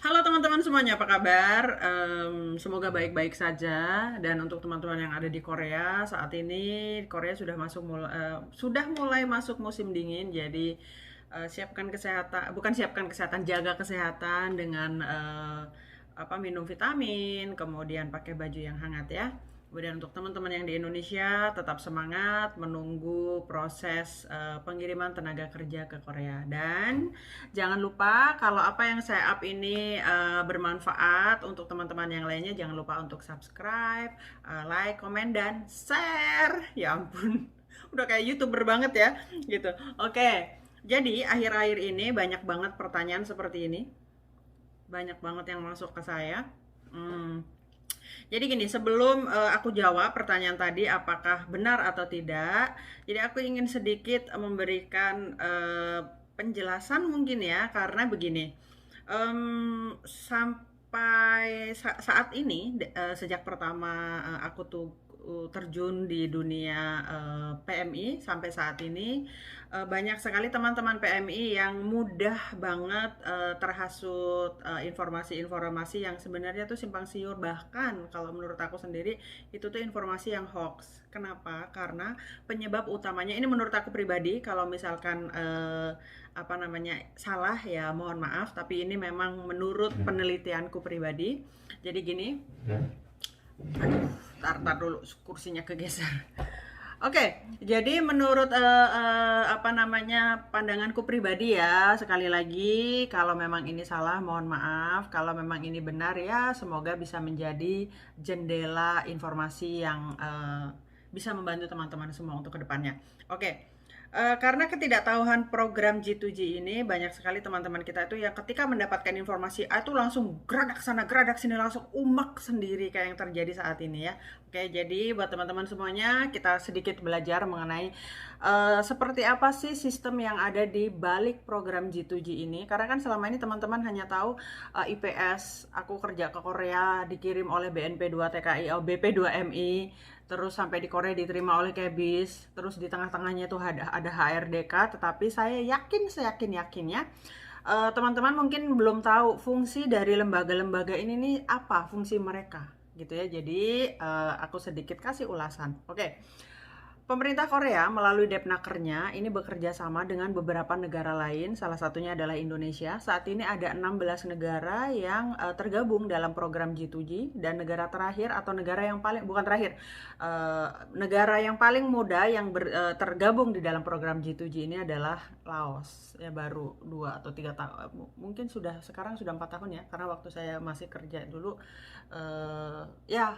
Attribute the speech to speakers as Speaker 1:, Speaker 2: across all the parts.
Speaker 1: Halo teman-teman semuanya, apa kabar? Semoga baik-baik saja. Dan untuk teman-teman yang ada di Korea saat ini, Korea sudah mulai masuk musim dingin. Jadi siapkan kesehatan, bukan siapkan kesehatan, jaga kesehatan dengan minum vitamin, kemudian pakai baju yang hangat ya. Kemudian untuk teman-teman yang di Indonesia tetap semangat menunggu proses pengiriman tenaga kerja ke Korea. Dan jangan lupa kalau apa yang saya up ini bermanfaat untuk teman-teman yang lainnya, jangan lupa untuk subscribe, like, komen, dan share. Ya ampun, udah kayak YouTuber banget ya, gitu. Oke, jadi akhir-akhir ini banyak banget pertanyaan seperti ini, banyak banget yang masuk ke saya. Hmm, jadi gini, sebelum aku jawab pertanyaan tadi apakah benar atau tidak, jadi aku ingin sedikit memberikan penjelasan mungkin ya, karena begini, sampai saat ini, sejak pertama aku tuh terjun di dunia PMI sampai saat ini, banyak sekali teman-teman PMI yang mudah banget terhasut informasi-informasi yang sebenarnya tuh simpang siur, bahkan kalau menurut aku sendiri itu tuh informasi yang hoax. Kenapa? Karena penyebab utamanya ini menurut aku pribadi, kalau misalkan salah ya mohon maaf, tapi ini memang menurut penelitianku pribadi. Jadi gini, aduh, tar dulu kursinya kegeser. Oke, jadi menurut pandanganku pribadi ya, sekali lagi kalau memang ini salah mohon maaf, kalau memang ini benar ya semoga bisa menjadi jendela informasi yang bisa membantu teman-teman semua untuk kedepannya. Oke, karena ketidaktahuan program G2G ini, banyak sekali teman-teman kita itu yang ketika mendapatkan informasi itu langsung geradak sana geradak sini, langsung umak sendiri kayak yang terjadi saat ini ya. Oke, jadi buat teman-teman semuanya kita sedikit belajar mengenai seperti apa sih sistem yang ada di balik program G2G ini. Karena kan selama ini teman-teman hanya tahu IPS, aku kerja ke Korea dikirim oleh BNP2 TKI atau BP2MI, terus sampai di Korea diterima oleh Kebis, terus di tengah-tengahnya tuh ada HRDK. Tetapi saya yakinnya teman-teman mungkin belum tahu fungsi dari lembaga-lembaga ini nih, apa fungsi mereka gitu ya. Jadi aku sedikit kasih ulasan. Oke. Pemerintah Korea melalui Depnakernya ini bekerja sama dengan beberapa negara lain, salah satunya adalah Indonesia. Saat ini ada 16 negara yang tergabung dalam program G2G, dan negara terakhir atau negara yang paling, bukan terakhir, negara yang paling muda yang tergabung di dalam program G2G ini adalah Laos. Ya baru 2 atau 3 tahun, mungkin sekarang sudah 4 tahun ya, karena waktu saya masih kerja dulu ya.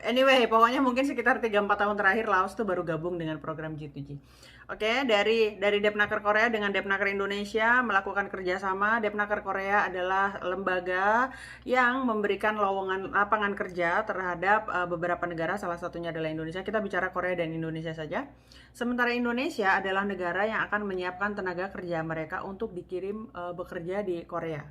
Speaker 1: Anyway, pokoknya mungkin sekitar 3-4 tahun terakhir Laos tuh baru gabung dengan program G2G. Oke, dari Depnaker Korea dengan Depnaker Indonesia melakukan kerjasama. Depnaker Korea adalah lembaga yang memberikan lowongan lapangan kerja terhadap beberapa negara, salah satunya adalah Indonesia. Kita bicara Korea dan Indonesia saja. Sementara Indonesia adalah negara yang akan menyiapkan tenaga kerja mereka untuk dikirim bekerja di Korea.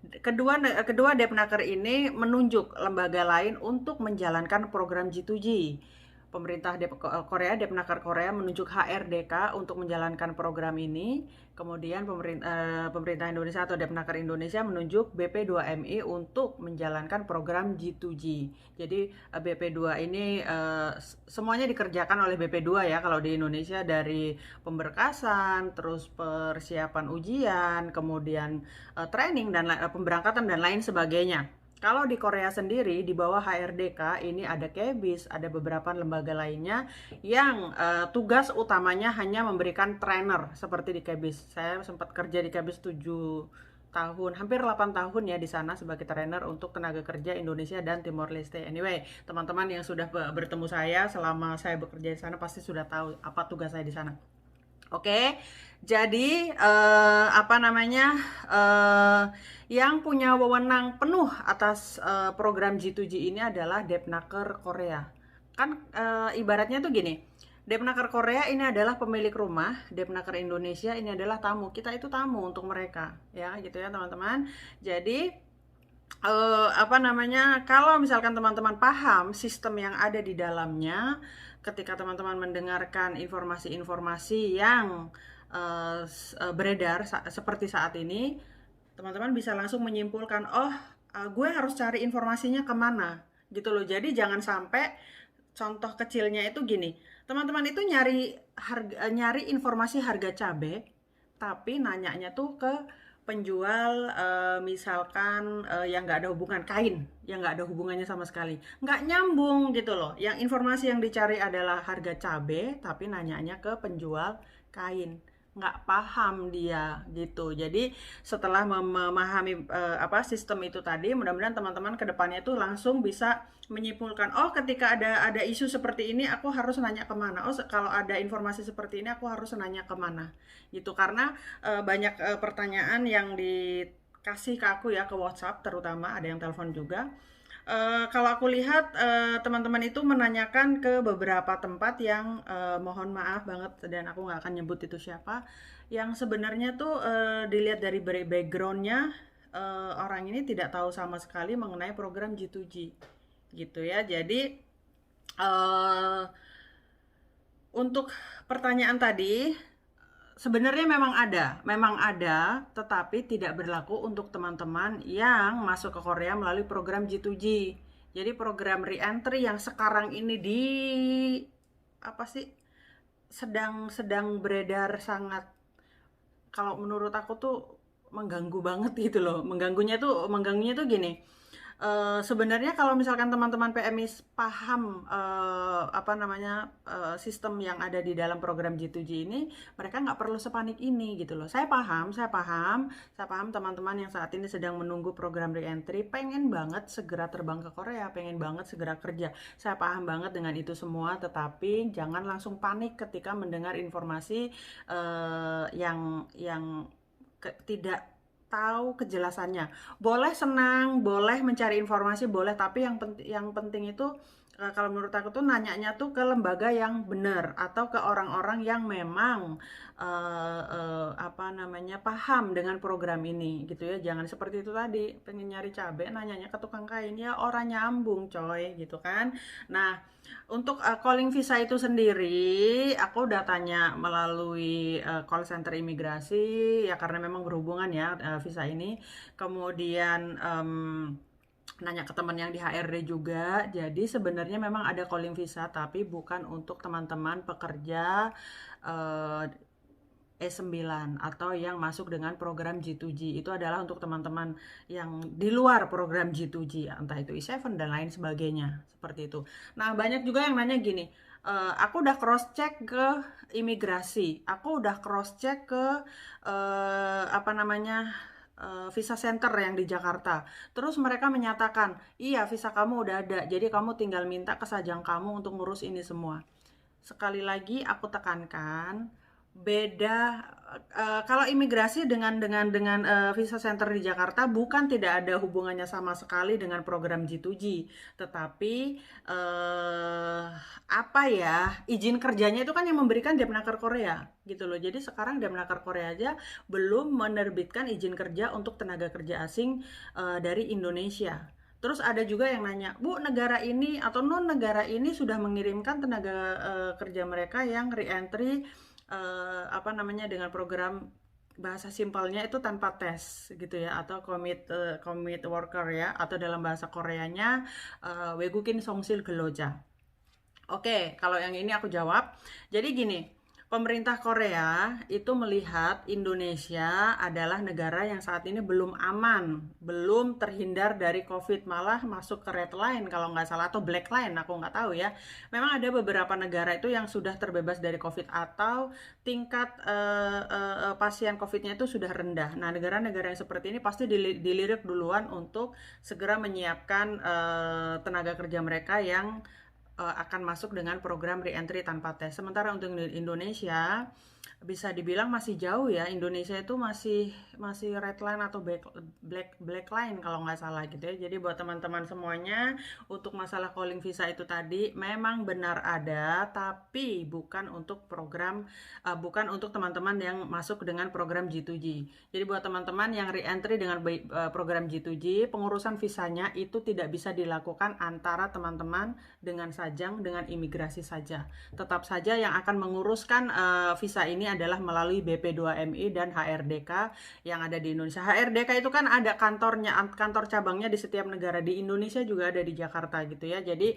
Speaker 1: Kedua Depnaker ini menunjuk lembaga lain untuk menjalankan program G2G. Pemerintah Korea, Depnaker Korea menunjuk HRDK untuk menjalankan program ini. Kemudian pemerintah Indonesia atau Depnaker Indonesia menunjuk BP2MI untuk menjalankan program G2G. Jadi BP2 ini semuanya dikerjakan oleh BP2 ya kalau di Indonesia, dari pemberkasan, terus persiapan ujian, kemudian training dan pemberangkatan dan lain sebagainya. Kalau di Korea sendiri, di bawah HRDK ini ada Kebis, ada beberapa lembaga lainnya yang tugas utamanya hanya memberikan trainer seperti di Kebis. Saya sempat kerja di Kebis 7 tahun, hampir 8 tahun ya di sana sebagai trainer untuk tenaga kerja Indonesia dan Timor Leste. Anyway, teman-teman yang sudah bertemu saya selama saya bekerja di sana pasti sudah tahu apa tugas saya di sana. Oke, jadi yang punya wewenang penuh atas program G2G ini adalah Depnaker Korea. Kan ibaratnya tuh gini, Depnaker Korea ini adalah pemilik rumah, Depnaker Indonesia ini adalah tamu. Kita itu tamu untuk mereka, ya gitu ya teman-teman. Jadi kalau misalkan teman-teman paham sistem yang ada di dalamnya, ketika teman-teman mendengarkan informasi-informasi yang beredar seperti saat ini, teman-teman bisa langsung menyimpulkan, oh gue harus cari informasinya kemana gitu loh. Jadi jangan sampai, contoh kecilnya itu gini, teman-teman itu nyari informasi harga cabai, tapi nanyanya tuh ke penjual, misalkan yang nggak ada hubungan, kain yang nggak ada hubungannya sama sekali, nggak nyambung gitu loh. Yang informasi yang dicari adalah harga cabai, tapi nanyanya ke penjual kain, nggak paham dia gitu. Jadi setelah memahami apa sistem itu tadi, mudah-mudahan teman-teman kedepannya itu langsung bisa menyimpulkan, oh ketika ada isu seperti ini aku harus nanya kemana, oh kalau ada informasi seperti ini aku harus nanya kemana gitu. Karena banyak pertanyaan yang dikasih ke aku ya, ke WhatsApp terutama, ada yang telepon juga. Kalau aku lihat teman-teman itu menanyakan ke beberapa tempat yang mohon maaf banget dan aku nggak akan nyebut itu siapa, yang sebenarnya tuh dilihat dari backgroundnya, orang ini tidak tahu sama sekali mengenai program G2G gitu ya. Jadi untuk pertanyaan tadi, sebenarnya memang ada, tetapi tidak berlaku untuk teman-teman yang masuk ke Korea melalui program G2G. Jadi program re-entry yang sekarang ini apa sih, sedang beredar sangat, kalau menurut aku tuh mengganggu banget gitu loh. Mengganggunya tuh gini. Sebenarnya kalau misalkan teman-teman PMI paham apa namanya, sistem yang ada di dalam program G2G ini, mereka nggak perlu sepanik ini gitu loh. Saya paham teman-teman yang saat ini sedang menunggu program reentry, pengen banget segera terbang ke Korea, pengen banget segera kerja. Saya paham banget dengan itu semua, tetapi jangan langsung panik ketika mendengar informasi yang tidak tahu kejelasannya. Boleh senang, boleh mencari informasi, boleh, tapi yang penting itu kalau menurut aku tuh nanyanya tuh ke lembaga yang benar atau ke orang-orang yang memang apa namanya, paham dengan program ini gitu ya. Jangan seperti itu tadi, pengen nyari cabai nanyanya ke tukang kain, ya orang nyambung coy gitu kan. Nah, untuk calling visa itu sendiri, aku udah tanya melalui call center imigrasi ya, karena memang berhubungan ya visa ini. Kemudian nanya ke teman yang di HRD juga. Jadi sebenarnya memang ada calling visa, tapi bukan untuk teman-teman pekerja eh, E9 atau yang masuk dengan program G2G. Itu adalah untuk teman-teman yang di luar program G2G, entah itu E7 dan lain sebagainya, seperti itu. Nah, banyak juga yang nanya gini, aku udah cross check ke imigrasi, aku udah cross check ke apa namanya, visa center yang di Jakarta. Terus mereka menyatakan, iya visa kamu udah ada, jadi kamu tinggal minta ke sajang kamu untuk ngurus ini semua. Sekali lagi aku tekankan, beda kalau imigrasi dengan visa center di Jakarta bukan tidak ada hubungannya sama sekali dengan program G2G, tetapi apa ya, izin kerjanya itu kan yang memberikan Depnaker Korea gitu loh. Jadi sekarang Depnaker Korea aja belum menerbitkan izin kerja untuk tenaga kerja asing dari Indonesia. Terus ada juga yang nanya, Bu, negara ini atau non negara ini sudah mengirimkan tenaga kerja mereka yang re-entry apa namanya, dengan program, bahasa simpelnya itu tanpa tes gitu ya, atau commit worker ya, atau dalam bahasa Koreanya 외국인 성실 근로자. Oke, kalau yang ini aku jawab. Jadi gini, pemerintah Korea itu melihat Indonesia adalah negara yang saat ini belum aman, belum terhindar dari COVID, malah masuk ke red line kalau nggak salah, atau black line, aku nggak tahu ya. Memang ada beberapa negara itu yang sudah terbebas dari COVID atau tingkat pasien COVID-nya itu sudah rendah. Nah, negara-negara yang seperti ini pasti dilirik duluan untuk segera menyiapkan tenaga kerja mereka yang akan masuk dengan program re-entry tanpa tes. Sementara untuk Indonesia bisa dibilang masih jauh ya. Indonesia itu masih red line atau black line kalau nggak salah gitu ya. Jadi buat teman-teman semuanya, untuk masalah calling visa itu tadi memang benar ada, tapi bukan untuk bukan untuk teman-teman yang masuk dengan program G2G. Jadi buat teman-teman yang re-entry dengan program G2G, pengurusan visanya itu tidak bisa dilakukan antara teman-teman dengan sajang, dengan imigrasi saja. Tetap saja yang akan menguruskan visa ini adalah melalui BP2MI dan HRDK yang ada di Indonesia. HRDK itu kan ada kantornya, kantor cabangnya di setiap negara. Di Indonesia juga ada di Jakarta gitu ya. Jadi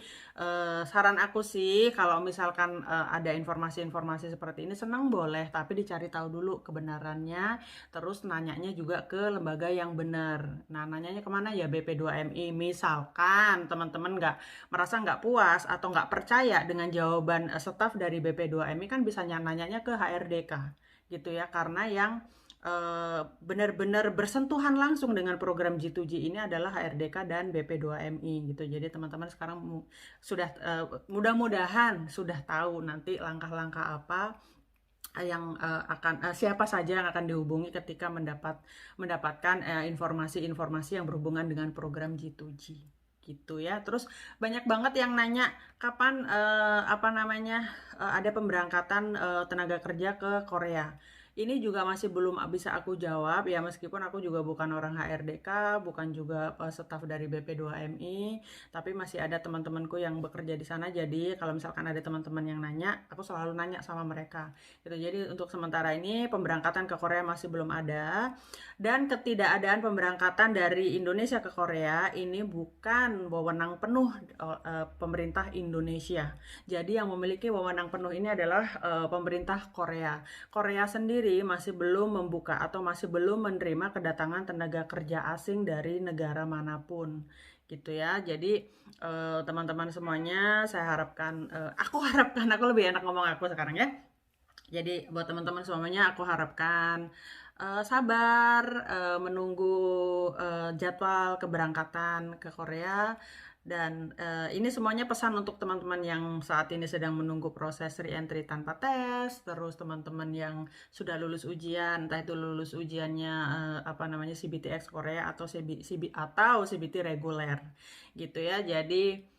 Speaker 1: saran aku sih kalau misalkan ada informasi-informasi seperti ini, senang boleh, tapi dicari tahu dulu kebenarannya, terus nanyanya juga ke lembaga yang benar. Nah, nanyanya kemana ya? BP2MI. Misalkan teman-teman merasa nggak puas atau nggak percaya dengan jawaban staf dari BP2MI, kan bisa nanyanya ke HRDK gitu ya, karena yang benar-benar bersentuhan langsung dengan program G2G ini adalah HRDK dan BP2MI gitu. Jadi teman-teman sekarang sudah mudah-mudahan sudah tahu nanti langkah-langkah apa yang akan siapa saja yang akan dihubungi ketika mendapatkan informasi-informasi yang berhubungan dengan program G2G gitu ya. Terus banyak banget yang nanya kapan ada pemberangkatan tenaga kerja ke Korea. Ini juga masih belum bisa aku jawab ya, meskipun aku juga bukan orang HRDK, bukan juga staf dari BP2MI, tapi masih ada teman-temanku yang bekerja di sana. Jadi kalau misalkan ada teman-teman yang nanya, aku selalu nanya sama mereka gitu. Jadi untuk sementara ini pemberangkatan ke Korea masih belum ada, dan ketidakadaan pemberangkatan dari Indonesia ke Korea ini bukan wewenang penuh pemerintah Indonesia. Jadi yang memiliki wewenang penuh ini adalah pemerintah Korea. Korea sendiri masih belum membuka atau masih belum menerima kedatangan tenaga kerja asing dari negara manapun gitu ya. Jadi teman-teman semuanya, saya harapkan aku lebih enak ngomong aku sekarang ya. Jadi buat teman-teman semuanya, aku harapkan sabar menunggu jadwal keberangkatan ke Korea. Dan ini semuanya pesan untuk teman-teman yang saat ini sedang menunggu proses re-entry tanpa tes, terus teman-teman yang sudah lulus ujian, entah itu lulus ujiannya CBTX Korea atau CBT reguler gitu ya. Jadi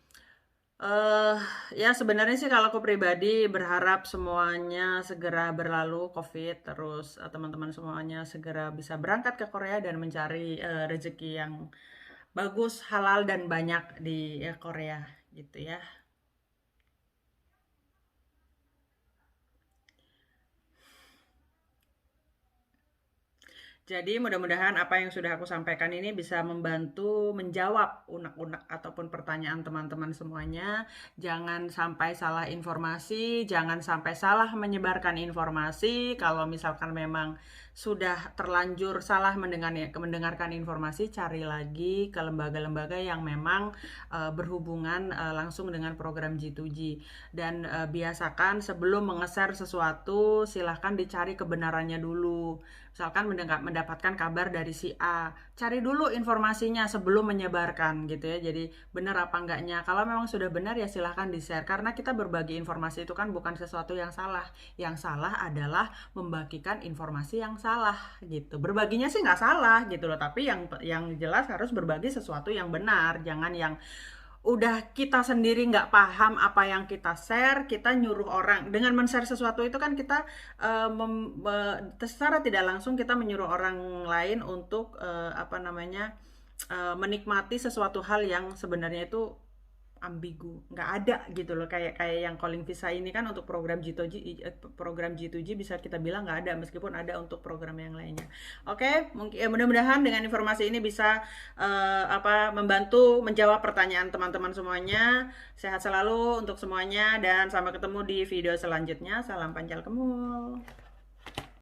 Speaker 1: ya sebenarnya sih kalau aku pribadi berharap semuanya segera berlalu COVID, terus teman-teman semuanya segera bisa berangkat ke Korea dan mencari rezeki yang bagus, halal, dan banyak di Korea gitu ya. Jadi mudah-mudahan apa yang sudah aku sampaikan ini bisa membantu menjawab unek-unek ataupun pertanyaan teman-teman semuanya. Jangan sampai salah informasi, jangan sampai salah menyebarkan informasi. Kalau misalkan memang sudah terlanjur salah mendengarkan informasi, cari lagi ke lembaga-lembaga yang memang berhubungan langsung dengan program G2G. Dan biasakan sebelum mengeser sesuatu, silahkan dicari kebenarannya dulu. Misalkan mendapatkan kabar dari si A, cari dulu informasinya sebelum menyebarkan gitu ya. Jadi benar apa enggaknya. Kalau memang sudah benar ya silahkan di-share, karena kita berbagi informasi itu kan bukan sesuatu yang salah. Yang salah adalah membagikan informasi yang salah gitu. Berbaginya sih nggak salah gitu loh, tapi yang jelas harus berbagi sesuatu yang benar. Jangan yang udah kita sendiri nggak paham apa yang kita share, kita nyuruh orang. Dengan men-share sesuatu itu kan kita secara tidak langsung kita menyuruh orang lain untuk menikmati sesuatu hal yang sebenarnya itu ambigu, nggak ada gitu loh. Kayak yang calling visa ini kan untuk program G2G bisa kita bilang nggak ada, meskipun ada untuk program yang lainnya. Oke, mungkin mudah-mudahan dengan informasi ini bisa membantu menjawab pertanyaan teman-teman semuanya. Sehat selalu untuk semuanya dan sampai ketemu di video selanjutnya. Salam panjang kemul.